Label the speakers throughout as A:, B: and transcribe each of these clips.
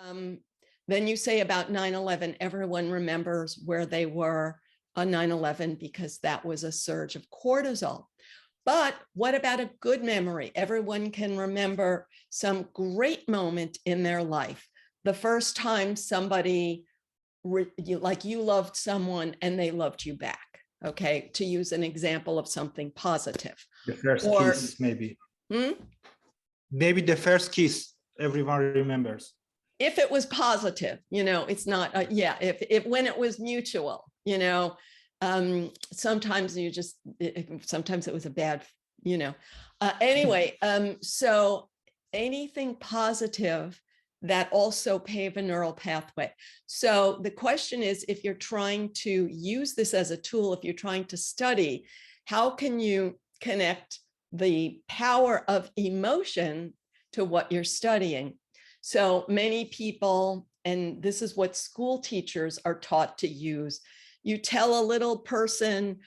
A: Um, then you say about 9/11, everyone remembers where they were on 9/11 because that was a surge of cortisol. But what about a good memory? Everyone can remember some great moment in their life. The first time somebody, like you loved someone and they loved you back, okay, to use an example of something positive.
B: The first
A: Or,
B: kiss, maybe. Maybe the first kiss, everyone remembers.
A: If it was positive, it's not, yeah, if when it was mutual, sometimes sometimes it was a bad, anyway, so anything positive that also pave a neural pathway. So the question is, if you're trying to use this as a tool, if you're trying to study, how can you connect the power of emotion to what you're studying? So many people, and this is what school teachers are taught to use, you tell a little person,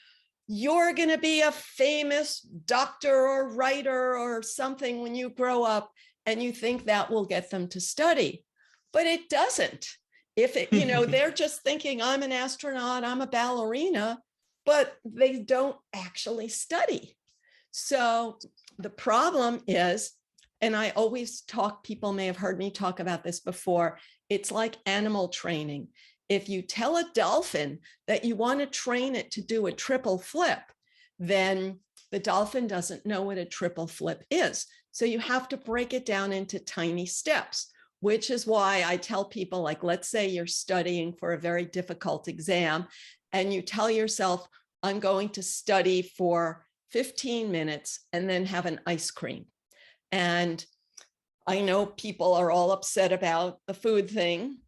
A: you're going to be a famous doctor or writer or something when you grow up, and you think that will get them to study, but it doesn't. If it, they're just thinking, I'm an astronaut, I'm a ballerina, but they don't actually study. So the problem is, and I always talk, people may have heard me talk about this before, it's like animal training. If you tell a dolphin that you want to train it to do a triple flip, then the dolphin doesn't know what a triple flip is. So you have to break it down into tiny steps, which is why I tell people, like, let's say you're studying for a very difficult exam and you tell yourself, I'm going to study for 15 minutes and then have an ice cream. And I know people are all upset about the food thing,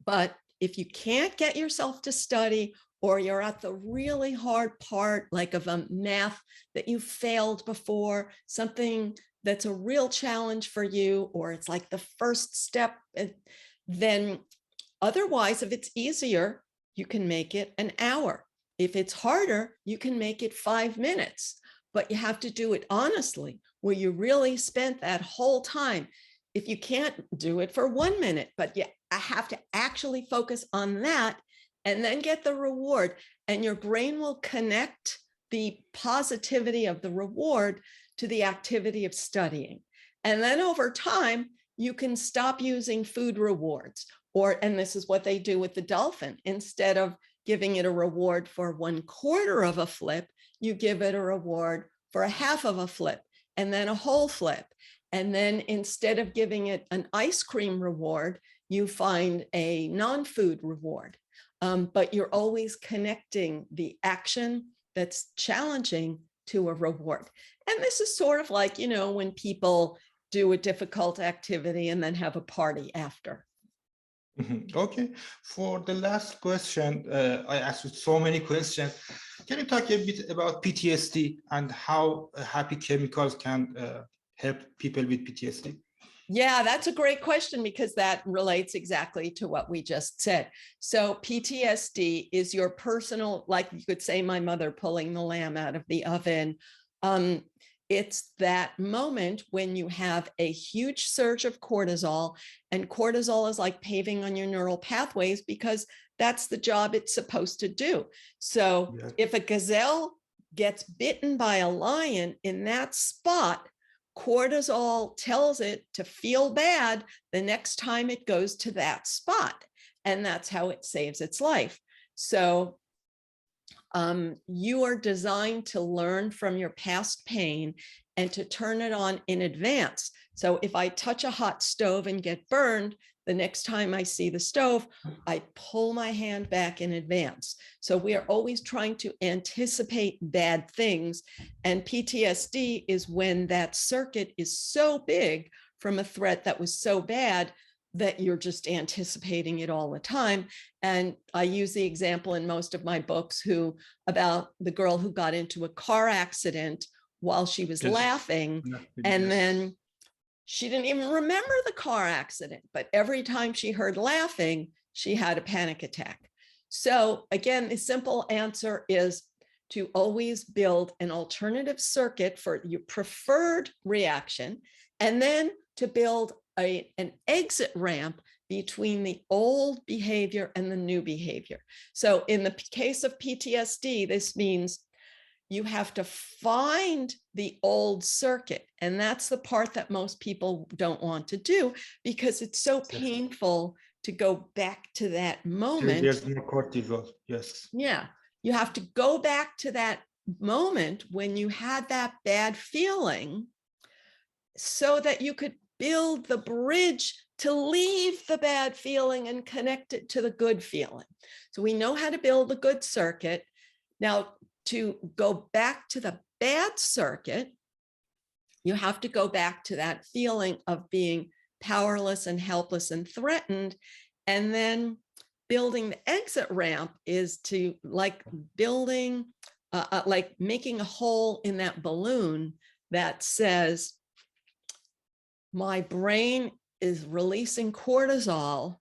A: but if you can't get yourself to study, or you're at the really hard part, like of a math that you failed before, something that's a real challenge for you, or it's like the first step, then otherwise, if it's easier, you can make it an hour. If it's harder, you can make it 5 minutes, but you have to do it honestly, where you really spent that whole time. If you can't do it for 1 minute, but I have to actually focus on that and then get the reward, and your brain will connect the positivity of the reward to the activity of studying. And then over time, you can stop using food rewards, and this is what they do with the dolphin. Instead of giving it a reward for 1/4 of a flip, you give it a reward for a half of a flip and then a whole flip. And then instead of giving it an ice cream reward, you find a non-food reward. But you're always connecting the action that's challenging to a reward. And this is sort of like, when people do a difficult activity and then have a party after.
B: Okay, for the last question, I asked you so many questions. Can you talk a bit about PTSD and how happy chemicals can help people with PTSD?
A: Yeah, that's a great question, because that relates exactly to what we just said. So PTSD is your personal, like you could say, my mother pulling the lamb out of the oven. It's that moment when you have a huge surge of cortisol, and cortisol is like paving on your neural pathways because that's the job it's supposed to do. So if a gazelle gets bitten by a lion in that spot, cortisol tells it to feel bad the next time it goes to that spot. And that's how it saves its life. So you are designed to learn from your past pain and to turn it on in advance. So if I touch a hot stove and get burned, the next time I see the stove, I pull my hand back in advance. So we are always trying to anticipate bad things. And PTSD is when that circuit is so big from a threat that was so bad that you're just anticipating it all the time. And I use the example in most of my books about the girl who got into a car accident while she was laughing. And then she didn't even remember the car accident, but every time she heard laughing, she had a panic attack. So again, the simple answer is to always build an alternative circuit for your preferred reaction, and then to build an exit ramp between the old behavior and the new behavior. So in the case of PTSD, this means you have to find the old circuit. And that's the part that most people don't want to do because it's so painful to go back to that moment.
B: There's more cortisol, yes.
A: Yeah, you have to go back to that moment when you had that bad feeling so that you could build the bridge to leave the bad feeling and connect it to the good feeling. So we know how to build a good circuit. Now, to go back to the bad circuit, you have to go back to that feeling of being powerless and helpless and threatened. And then building the exit ramp is to like building, like making a hole in that balloon that says, my brain is releasing cortisol,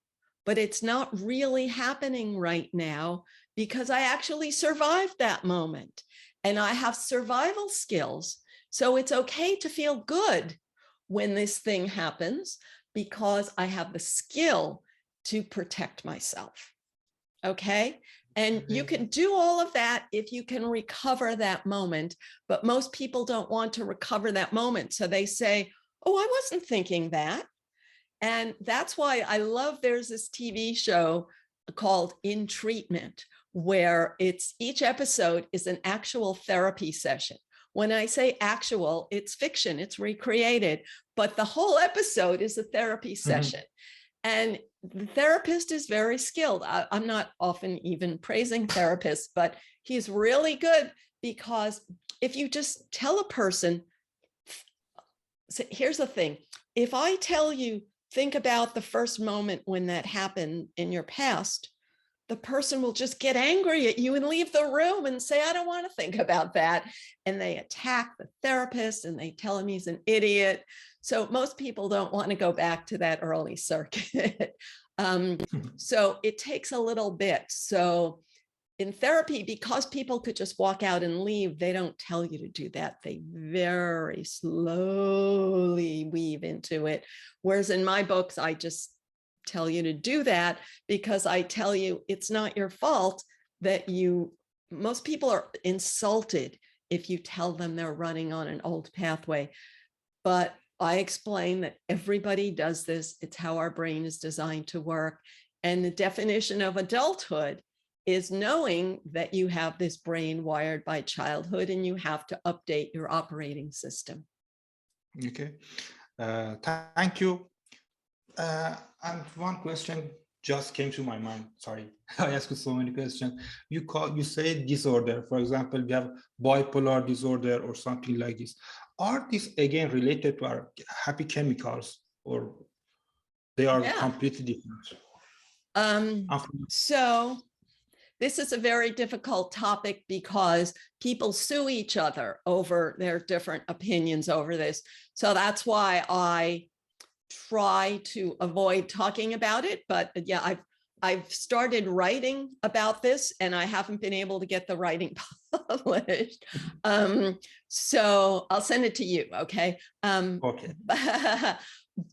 A: but it's not really happening right now because I actually survived that moment and I have survival skills. So it's okay to feel good when this thing happens because I have the skill to protect myself. Okay. And you can do all of that if you can recover that moment, but most people don't want to recover that moment. So they say, oh, I wasn't thinking that. And that's why I love, there's this TV show called In Treatment, where it's each episode is an actual therapy session. When I say actual, it's fiction, it's recreated, but the whole episode is a therapy session. And the therapist is very skilled. I'm not often even praising therapists, but he's really good because if you just tell a person, so here's the thing, if I tell you, think about the first moment when that happened in your past, the person will just get angry at you and leave the room and say, I don't want to think about that. And they attack the therapist and they tell him he's an idiot. So most people don't want to go back to that early circuit. So it takes a little bit. So in therapy, because people could just walk out and leave, they don't tell you to do that. They very slowly weave into it. Whereas in my books, I just tell you to do that because I tell you it's not your fault that most people are insulted if you tell them they're running on an old pathway. But I explain that everybody does this. It's how our brain is designed to work. And the definition of adulthood is knowing that you have this brain wired by childhood and you have to update your operating system.
B: Okay, thank you. And one question just came to my mind. Sorry, I asked you so many questions. You say disorder. For example, we have bipolar disorder or something like this. Are these again related to our happy chemicals, or they are completely different?
A: So this is a very difficult topic because people sue each other over their different opinions over this. So that's why I try to avoid talking about it. But yeah, I've started writing about this and I haven't been able to get the writing published. So I'll send it to you. Okay.
B: Okay.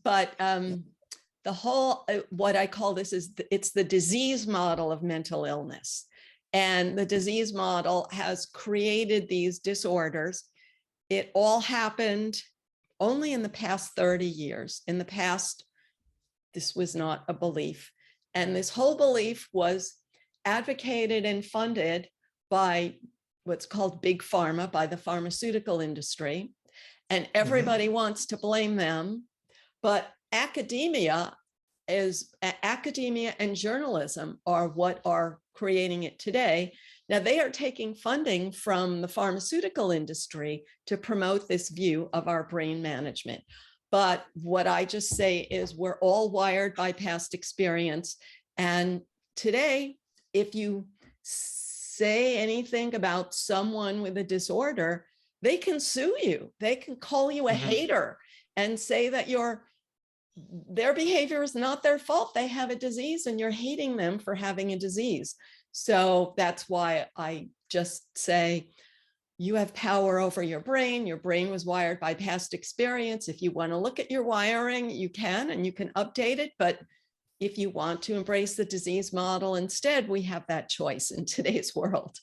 A: But the whole, what I call this is, it's the disease model of mental illness. And the disease model has created these disorders. It all happened only in the past 30 years. In the past, this was not a belief. And this whole belief was advocated and funded by what's called big pharma, by the pharmaceutical industry. And everybody wants to blame them. But academia and journalism are what are creating it today. Now they are taking funding from the pharmaceutical industry to promote this view of our brain management. But what I just say is we're all wired by past experience. And today, if you say anything about someone with a disorder, they can sue you. They can call you a hater and say that their behavior is not their fault. They have a disease and you're hating them for having a disease. So that's why I just say, you have power over your brain. Your brain was wired by past experience. If you want to look at your wiring, you can, and you can update it. But if you want to embrace the disease model instead, we have that choice in today's world.